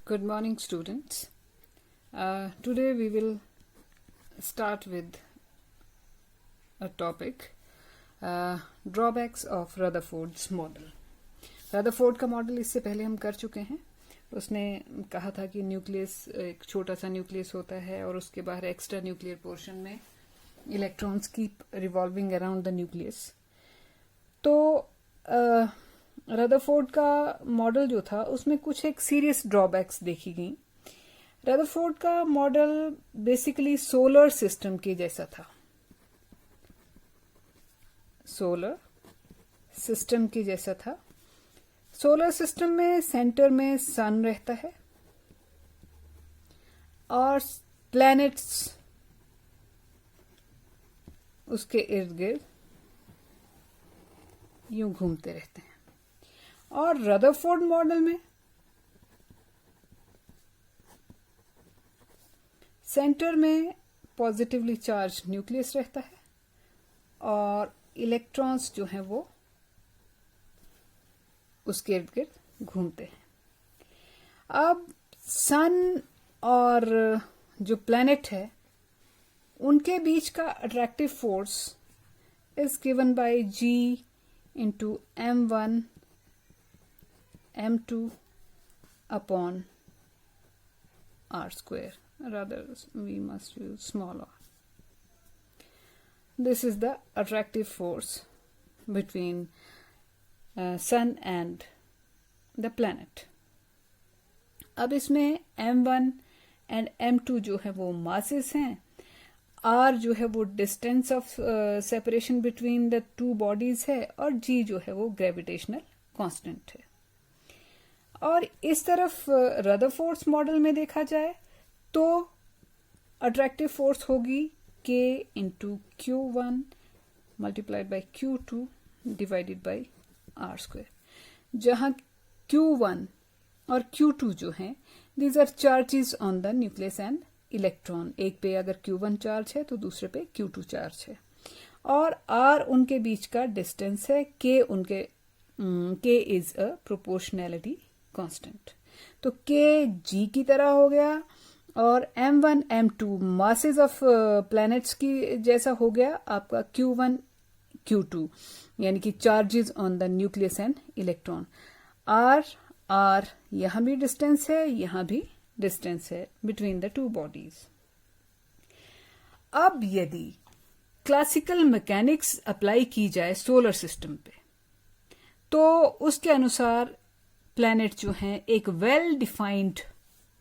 Good morning, students. Today we will start with a topic, drawbacks of Rutherford's model. Rutherford का model इससे पहले हम कर चुके हैं. उसने कहा था कि न्यूक्लियस एक छोटा सा न्यूक्लियस होता है और उसके बाहर एक्स्ट्रा न्यूक्लियर पोर्शन में electrons keep revolving around the nucleus. तो रदरफोर्ड का मॉडल जो था उसमें कुछ एक सीरियस ड्रॉबैक्स देखी गई. रदरफोर्ड का मॉडल बेसिकली सोलर सिस्टम के जैसा था. सोलर सिस्टम के जैसा था. सोलर सिस्टम में सेंटर में सन रहता है और प्लैनेट्स उसके इर्द गिर्द यूं घूमते रहते हैं. और रदरफोर्ड मॉडल में सेंटर में पॉजिटिवली चार्ज न्यूक्लियस रहता है और इलेक्ट्रॉन्स जो हैं वो उसके इर्द गिर्द घूमते हैं. अब सन और जो प्लैनेट है उनके बीच का attractive force is given by G into M1 M2 upon R square. Rather, we must use small r. This is the attractive force between Sun and the planet. अब इसमें M1 and M2 जो है वो masses हैं. R जो है वो distance of separation between the two bodies है और G जो है वो ग्रेविटेशनल कांस्टेंट है. और इस तरफ रदरफोर्ड्स मॉडल में देखा जाए तो अट्रैक्टिव फोर्स होगी K into Q1 multiplied by Q2 divided by R square, जहां Q1 और Q2 जो हैं these are charges on the nucleus and electron. एक पे अगर Q1 चार्ज है तो दूसरे पे Q2 चार्ज है और R उनके बीच का डिस्टेंस है. K is a proportionality constant. तो K G की तरह हो गया और M1 M2 masses of planets की जैसा हो गया आपका Q1 Q2, यानी कि charges on the nucleus and electron. R यहां भी डिस्टेंस है, यहां भी डिस्टेंस है बिटवीन द टू बॉडीज. अब यदि क्लासिकल मैकेनिक्स अप्लाई की जाए सोलर सिस्टम पे तो उसके अनुसार प्लैनेट जो हैं एक वेल डिफाइंड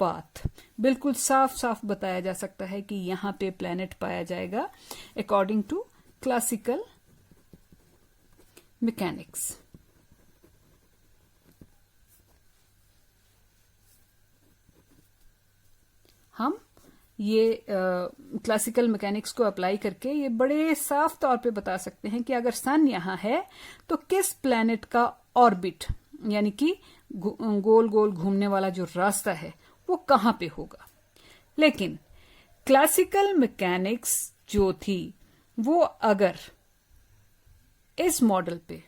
पाथ, बिल्कुल साफ साफ बताया जा सकता है कि यहां पे प्लैनेट पाया जाएगा अकॉर्डिंग टू क्लासिकल मैकेनिक्स. हम ये क्लासिकल मैकेनिक्स को अप्लाई करके ये बड़े साफ तौर पे बता सकते हैं कि अगर सन यहां है तो किस प्लैनेट का ऑर्बिट यानी कि गोल गोल घूमने वाला जो रास्ता है वो कहां पे होगा. लेकिन क्लासिकल मैकेनिक्स जो थी वो अगर इस मॉडल पे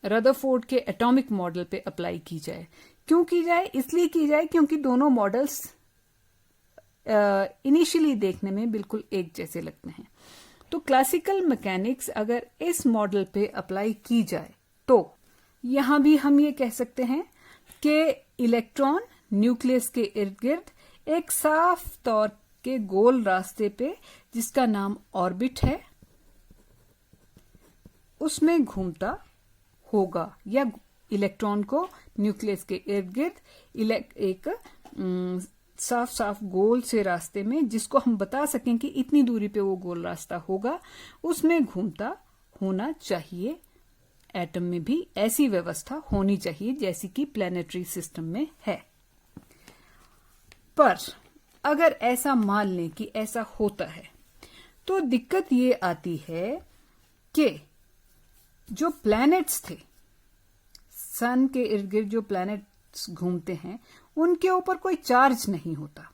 रदरफोर्ड के एटॉमिक मॉडल पे अप्लाई की जाए, क्यों की जाए? इसलिए की जाए क्योंकि दोनों मॉडल्स इनिशियली देखने में बिल्कुल एक जैसे लगते हैं. तो क्लासिकल मैकेनिक्स अगर इस मॉडल पे अप्लाई की जाए तो यहां भी हम ये कह सकते हैं कि इलेक्ट्रॉन न्यूक्लियस के इर्द गिर्द एक साफ तौर के गोल रास्ते पे जिसका नाम ऑर्बिट है उसमें घूमता होगा, या इलेक्ट्रॉन को न्यूक्लियस के इर्द गिर्द एक साफ साफ गोल से रास्ते में, जिसको हम बता सकें कि इतनी दूरी पे वो गोल रास्ता होगा, उसमें घूमता होना चाहिए. एटम में भी ऐसी व्यवस्था होनी चाहिए जैसी कि प्लैनेटरी सिस्टम में है. पर अगर ऐसा मान लें कि ऐसा होता है तो दिक्कत ये आती है कि जो प्लैनेट्स थे, सन के इर्द गिर्द जो प्लैनेट्स घूमते हैं उनके ऊपर कोई चार्ज नहीं होता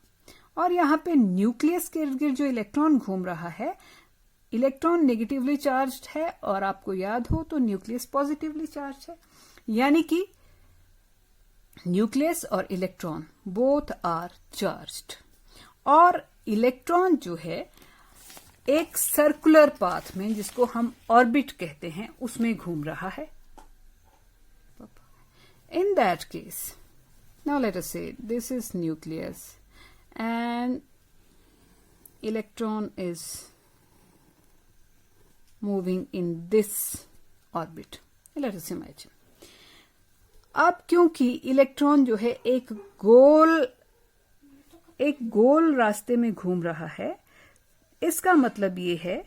और यहां पे न्यूक्लियस के इर्द गिर्द जो इलेक्ट्रॉन घूम रहा है, इलेक्ट्रॉन नेगेटिवली चार्ज्ड है और आपको याद हो तो न्यूक्लियस पॉजिटिवली चार्ज है. यानी कि न्यूक्लियस और इलेक्ट्रॉन बोथ आर चार्ज्ड, और इलेक्ट्रॉन जो है एक सर्कुलर पाथ में, जिसको हम ऑर्बिट कहते हैं, उसमें घूम रहा है. In that case, now let us say this is nucleus and electron is moving in this orbit. Let us imagine. अब क्योंकि इलेक्ट्रॉन जो है एक गोल रास्ते में घूम रहा है, इसका मतलब ये है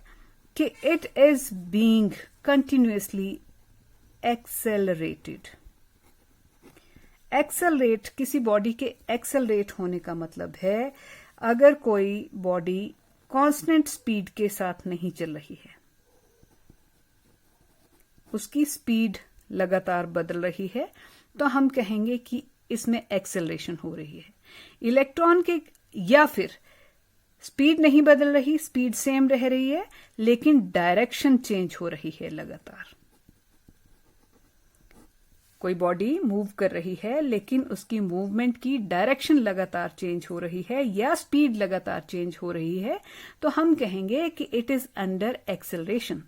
कि it is being continuously accelerated. Accelerate, किसी बॉडी के एक्सेलरेट होने का मतलब है अगर कोई बॉडी कांस्टेंट स्पीड के साथ नहीं चल रही है, उसकी स्पीड लगातार बदल रही है, तो हम कहेंगे कि इसमें एक्सेलरेशन हो रही है. इलेक्ट्रॉन के, या फिर स्पीड नहीं बदल रही, स्पीड सेम रह रही है, लेकिन डायरेक्शन चेंज हो रही है लगातार. कोई बॉडी मूव कर रही है लेकिन उसकी मूवमेंट की डायरेक्शन लगातार चेंज हो रही है या स्पीड लगातार चेंज हो रही है, तो हम कहेंगे कि इट इज अंडर एक्सेलरेशन.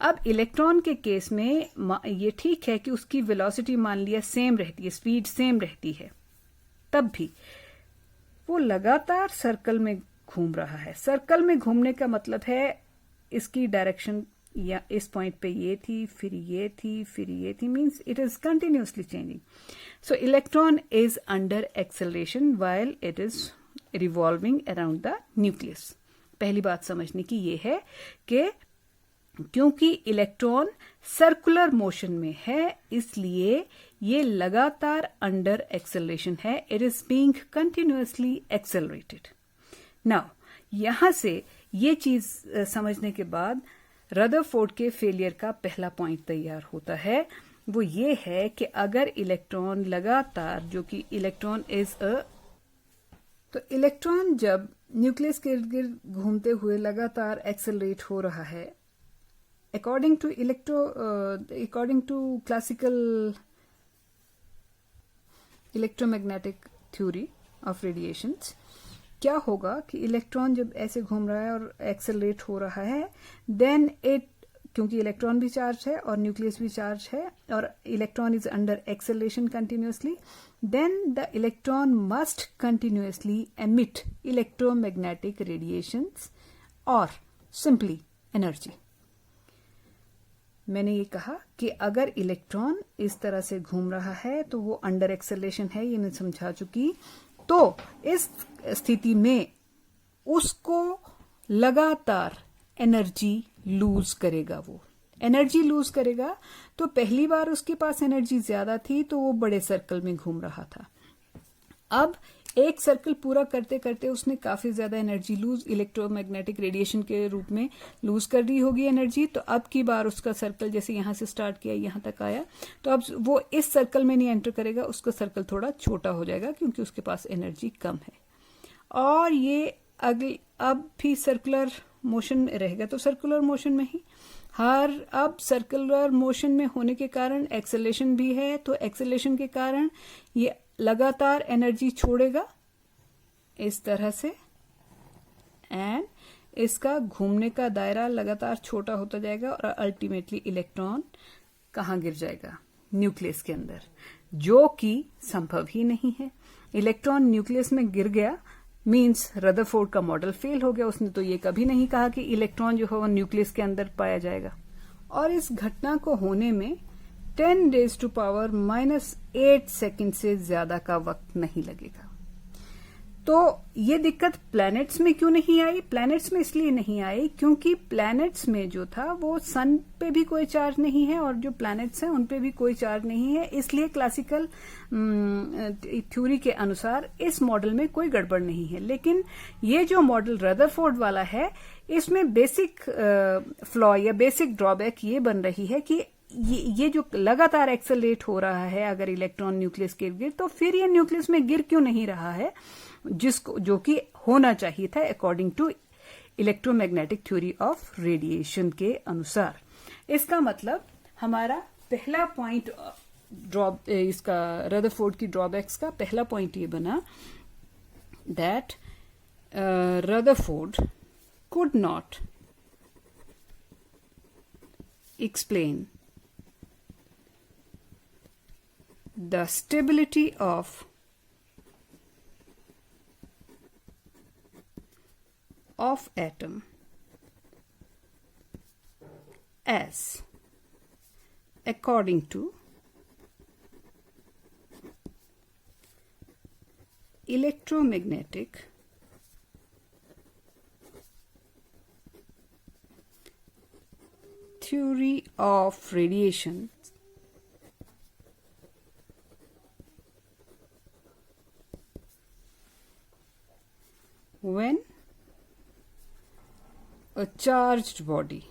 अब इलेक्ट्रॉन के केस में ये ठीक है कि उसकी वेलोसिटी मान लिया सेम रहती है, स्पीड सेम रहती है, तब भी वो लगातार सर्कल में घूम रहा है. सर्कल में घूमने का मतलब है इसकी डायरेक्शन या इस पॉइंट पे ये थी, फिर ये थी, फिर ये थी, means it is continuously changing. So electron is under acceleration while it is revolving around the nucleus. पहली बात समझने की ये है कि क्योंकि इलेक्ट्रॉन सर्कुलर मोशन में है, इसलिए ये लगातार अंडर एक्सेलरेशन है. It is being continuously accelerated. Now यहां से ये चीज समझने के बाद रदरफोर्ड के फेलियर का पहला पॉइंट तैयार होता है. वो ये है कि अगर इलेक्ट्रॉन लगातार, जो कि इलेक्ट्रॉन इज तो इलेक्ट्रॉन जब न्यूक्लियस के इर्द गिर्द घूमते हुए लगातार एक्सेलरेट हो रहा है, according to classical electromagnetic theory of radiations, क्या होगा कि इलेक्ट्रॉन जब ऐसे घूम रहा है और एक्सेलरेट हो रहा है, देन इट, क्योंकि इलेक्ट्रॉन भी चार्ज है और न्यूक्लियस भी चार्ज है और electron is under acceleration continuously, then the electron must continuously emit electromagnetic radiations और सिंपली एनर्जी. मैंने ये कहा कि अगर इलेक्ट्रॉन इस तरह से घूम रहा है तो वो अंडर एक्सेलरेशन है, ये मैं समझा चुकी. तो इस स्थिति में उसको लगातार एनर्जी लूज करेगा. वो एनर्जी लूज करेगा, तो पहली बार उसके पास एनर्जी ज्यादा थी तो वो बड़े सर्कल में घूम रहा था. अब एक सर्कल पूरा करते करते उसने काफी ज्यादा एनर्जी लूज इलेक्ट्रोमैग्नेटिक रेडिएशन के रूप में लूज कर दी होगी एनर्जी. तो अब की बार उसका सर्कल जैसे यहां से स्टार्ट किया यहां तक आया, तो अब वो इस सर्कल में नहीं एंटर करेगा, उसका सर्कल थोड़ा छोटा हो जाएगा क्योंकि उसके पास एनर्जी कम है. और ये अब भी सर्कुलर मोशन में रहेगा, तो सर्कुलर मोशन में ही अब सर्कुलर मोशन में होने के कारण एक्सेलरेशन भी है, तो एक्सेलरेशन के कारण ये लगातार एनर्जी छोड़ेगा इस तरह से, एंड इसका घूमने का दायरा लगातार छोटा होता जाएगा और अल्टीमेटली इलेक्ट्रॉन कहाँ गिर जाएगा? न्यूक्लियस के अंदर, जो कि संभव ही नहीं है. इलेक्ट्रॉन न्यूक्लियस में गिर गया मींस रदरफोर्ड का मॉडल फेल हो गया. उसने तो ये कभी नहीं कहा कि इलेक्ट्रॉन जो है वो न्यूक्लियस के अंदर पाया जाएगा. और इस घटना को होने में 10⁻⁻8 सेकंड से ज्यादा का वक्त नहीं लगेगा. तो ये दिक्कत प्लैनेट्स में क्यों नहीं आई? प्लैनेट्स में इसलिए नहीं आई क्योंकि प्लैनेट्स में जो था वो सन पे भी कोई चार्ज नहीं है और जो प्लैनेट्स हैं उन पे भी कोई चार्ज नहीं है. इसलिए क्लासिकल थ्योरी के अनुसार इस मॉडल में कोई गड़बड़ नहीं है. लेकिन ये जो मॉडल रदरफोर्ड वाला है, इसमें बेसिक फ्लॉ या बेसिक ड्रॉबैक ये बन रही है कि ये जो लगातार एक्सेलरेट हो रहा है अगर इलेक्ट्रॉन न्यूक्लियस के गिर, तो फिर ये न्यूक्लियस में गिर क्यों नहीं रहा है, जो कि होना चाहिए था according to electromagnetic theory of radiation के अनुसार. इसका मतलब हमारा पहला पॉइंट इसका रदरफोर्ड की ड्रॉबैक्स का पहला पॉइंट ये बना that Rutherford could not explain the stability of atom as according to electromagnetic theory of radiation when a charged body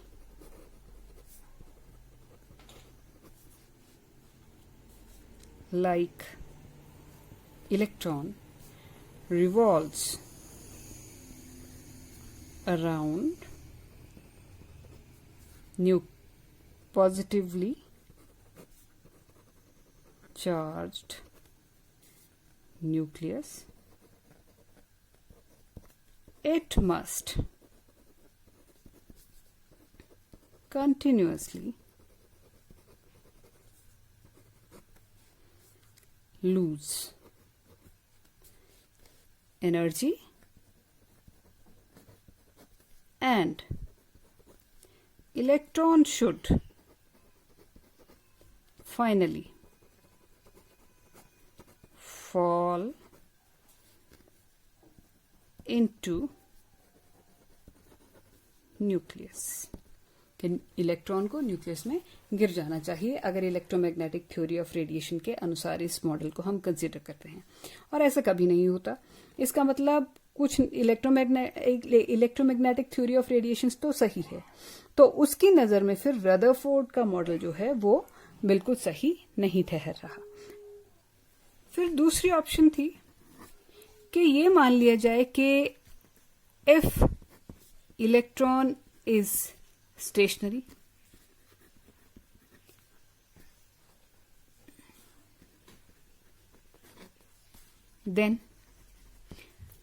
like electron revolves around positively charged nucleus, it must continuously lose energy and electron should finally fall into nucleus, कि electron को nucleus में गिर जाना चाहिए अगर electromagnetic theory of radiation के अनुसार इस मॉडल को हम कंसीडर करते हैं। और ऐसा कभी नहीं होता। इसका मतलब कुछ इलेक्ट्रोमैग्नेटिक थ्योरी ऑफ रेडिएशन तो सही है, तो उसकी नजर में फिर रदरफोर्ड का मॉडल जो है वो बिल्कुल सही नहीं ठहर रहा। फिर दूसरी ऑप्शन थी कि ये मान लिया जाए कि if electron is stationary then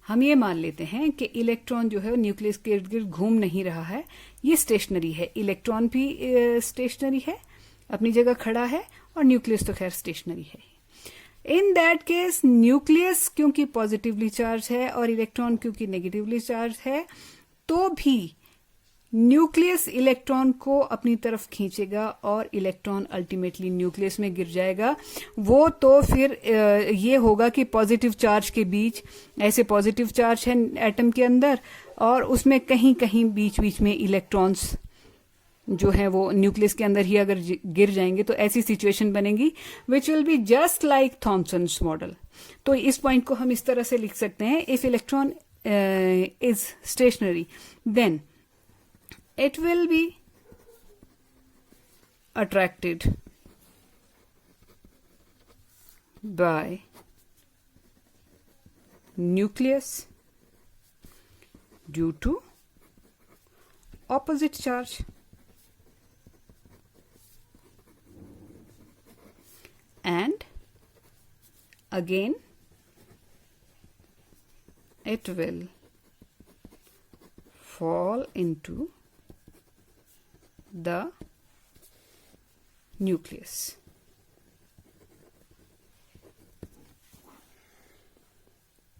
हम ये मान लेते हैं कि इलेक्ट्रॉन जो है न्यूक्लियस के इर्द गिर्द घूम नहीं रहा है, ये स्टेशनरी है। इलेक्ट्रॉन भी स्टेशनरी है, अपनी जगह खड़ा है, और न्यूक्लियस तो खैर स्टेशनरी है। इन दैट केस न्यूक्लियस क्योंकि पॉजिटिवली चार्ज है और इलेक्ट्रॉन क्योंकि नेगेटिवली चार्ज है, तो भी न्यूक्लियस इलेक्ट्रॉन को अपनी तरफ खींचेगा और इलेक्ट्रॉन अल्टीमेटली न्यूक्लियस में गिर जाएगा। वो तो फिर ये होगा कि पॉजिटिव चार्ज के बीच, ऐसे पॉजिटिव चार्ज है एटम के अंदर और उसमें कहीं कहीं बीच बीच में इलेक्ट्रॉन्स जो है वो न्यूक्लियस के अंदर ही अगर गिर जाएंगे तो ऐसी सिचुएशन बनेगी which will be just like Thomson's model. तो इस पॉइंट को हम इस तरह से लिख सकते हैं, if electron is stationary then it will be attracted by nucleus due to opposite charge, and again it will fall into the nucleus.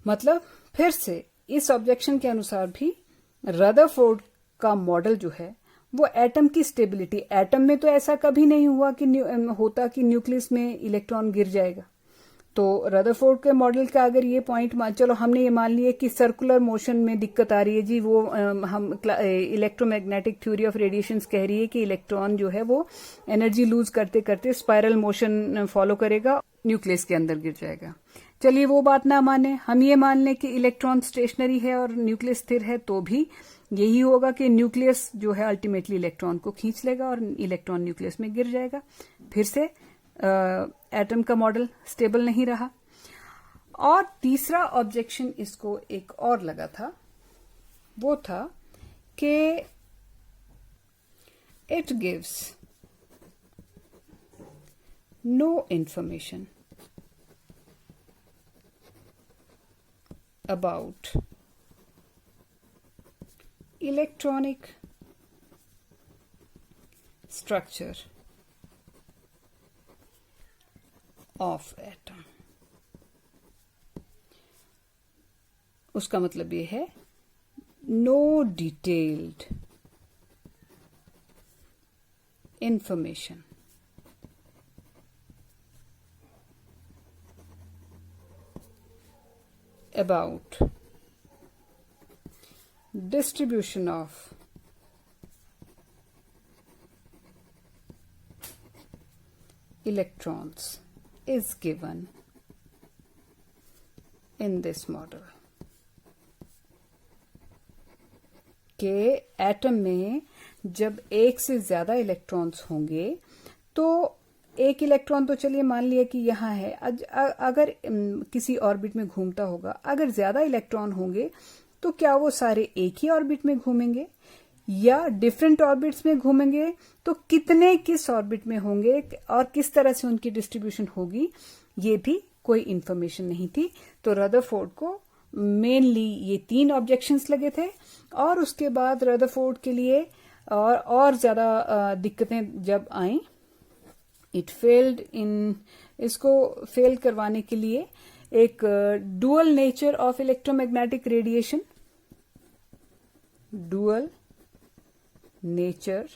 मतलब फिर से इस ऑब्जेक्शन के अनुसार भी रदरफोर्ड का मॉडल जो है वो एटम की स्टेबिलिटी, एटम में तो ऐसा कभी नहीं हुआ कि होता कि न्यूक्लियस में इलेक्ट्रॉन गिर जाएगा। तो रदरफोर्ड के मॉडल का अगर ये पॉइंट चलो हमने ये मान लिया कि सर्कुलर मोशन में दिक्कत आ रही है जी, वो हम इलेक्ट्रोमैग्नेटिक थ्योरी ऑफ रेडिएशंस कह रही है कि इलेक्ट्रॉन जो है वो एनर्जी लूज करते करते स्पाइरल मोशन फॉलो करेगा, न्यूक्लियस के अंदर गिर जाएगा। चलिए वो बात ना माने, हम ये मान लें कि इलेक्ट्रॉन स्टेशनरी है और न्यूक्लियस स्थिर है, तो भी यही होगा कि न्यूक्लियस जो है अल्टीमेटली इलेक्ट्रॉन को खींच लेगा और इलेक्ट्रॉन न्यूक्लियस में गिर जाएगा। फिर से एटम का मॉडल स्टेबल नहीं रहा। और तीसरा ऑब्जेक्शन इसको एक और लगा था, वो था कि it gives no information about electronic structure of atom. उसका मतलब ये है no detailed information about distribution of electrons is given in this model. के एटम में जब एक से ज्यादा इलेक्ट्रॉन्स होंगे तो एक इलेक्ट्रॉन तो चलिए मान लिया कि यहाँ है, अगर किसी ऑर्बिट में घूमता होगा, अगर ज्यादा इलेक्ट्रॉन होंगे तो क्या वो सारे एक ही ऑर्बिट में घूमेंगे या डिफरेंट ऑर्बिट्स में घूमेंगे, तो कितने किस ऑर्बिट में होंगे और किस तरह से उनकी डिस्ट्रीब्यूशन होगी, ये भी कोई इंफॉर्मेशन नहीं थी। तो रदरफोर्ड को मेनली ये 3 ऑब्जेक्शंस लगे थे और उसके बाद रदरफोर्ड के लिए और ज्यादा दिक्कतें जब आई, इट फेल्ड इन, इसको फेल करवाने के लिए एक dual nature of electromagnetic radiation, dual nature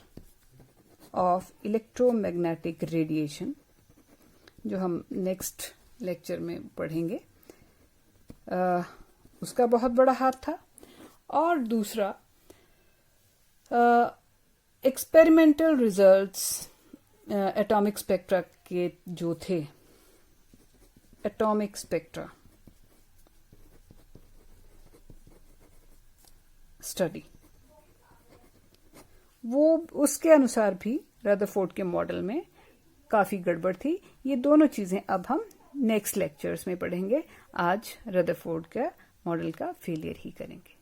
of electromagnetic radiation, जो हम नेक्स्ट लेक्चर में पढ़ेंगे, उसका बहुत बड़ा हाथ था। और दूसरा एक्सपेरिमेंटल रिजल्ट्स एटॉमिक स्पेक्ट्रा के जो थे, एटॉमिक स्पेक्ट्रा स्टडी, वो उसके अनुसार भी रदरफोर्ड के मॉडल में काफी गड़बड़ थी। ये दोनों चीजें अब हम नेक्स्ट लेक्चर्स में पढ़ेंगे। आज रदरफोर्ड का मॉडल का फेलियर ही करेंगे।